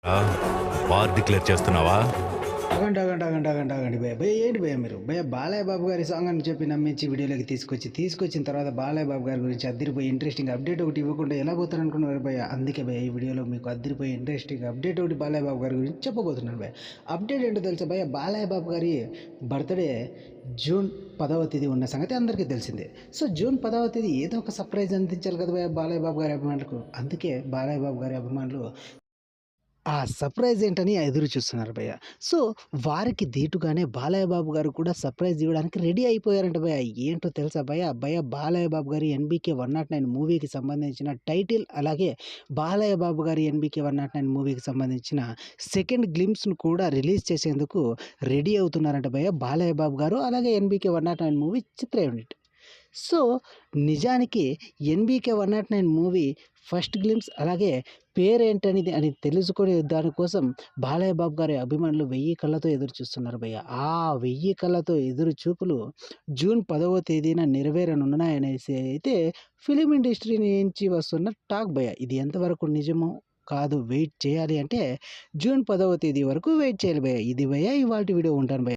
ఆ! War declare చేస్తున్నావా? ఆగండి భయ్యా. భయ్యా ఏంటి భయ్యా మీరు? భయ్యా బాలయ్య బాబు గారి సాంగ్ అని చెప్పి నమ్మించి వీడియోలోకి తీసుకొచ్చిన తర్వాత బాలయ్య బాబు గారి గురించి అద్దిరిపోయి ఇంట్రెస్టింగ్ అప్డేట్ ఒకటి ఇవ్వకుండా ఎలా పోతారనుకున్నారు భయ్యా? అందుకే భయ్యా ఈ వీడియోలో మీకు అద్దిరిపోయి ఇంట్రెస్టింగ్ అప్డేట్ ఒకటి బాలయ్య బాబు గారి గురించి చెప్పబోతున్నాను భయ్యా. అప్డేట్ ఏంటో తెలుసా భయ్యా? బాలయ్య బాబు గారి బర్త్‌డే జూన్ 10వ తేదీ ఉన్న సంగతి అందరికీ తెలిసిందే. సో, జూన్ 10వ తేదీ ఏదో ఒక సర్ప్రైజ్ అందించాలి కదా భయ్యా బాలయ్య బాబు గారి అభిమానులకు. అందుకే బాలయ్య బాబు గారి అభిమానులు ఆ సర్ప్రైజ్ ఏంటని ఎదురు చూస్తున్నారు భయ్య. సో, వారికి దీటుగానే బాలయ్య బాబు గారు కూడా సర్ప్రైజ్ ఇవ్వడానికి రెడీ అయిపోయారంట భయ్య. ఏంటో తెలుసా భయ్య? బాలయ్య బాబు గారి 'ఎన్‌బీకే 109' మూవీకి సంబంధించిన టైటిల్, అలాగే బాలయ్య బాబు గారి 'ఎన్‌బీకే 109' మూవీకి సంబంధించిన సెకండ్ గ్లింప్స్‌ను కూడా రిలీజ్ చేసేందుకు రెడీ అవుతున్నారంట భయ్య బాలయ్య బాబు గారు, అలాగే 'ఎన్‌బీకే 109' మూవీ చిత్ర యూనిట్. సో, నిజానికి 'ఎన్‌బీకే 109' మూవీ ఫస్ట్ గ్లింప్స్, అలాగే పేరేంటనేది అని తెలుసుకునే దానికోసం బాలయ్య బాబు గారి అభిమానులు 1000 కళ్ళతో ఎదురు చూస్తున్నారు భయ్య. ఆ 1000 కళ్ళతో ఎదురు చూపులు జూన్ 10వ తేదీన నెరవేరనున్నాయనేసి అయితే ఫిల్మ్ ఇండస్ట్రీ నుంచి వస్తున్న టాక్ భయ్య. ఇది ఎంతవరకు నిజమో కాదో వెయిట్ చేయాలి అంటే జూన్ 10వ తేదీ వరకు వెయిట్ చేయాలి భయ్య. ఇది భయ్య ఇవాల్టి వీడియో. ఉంటాను భయ్య.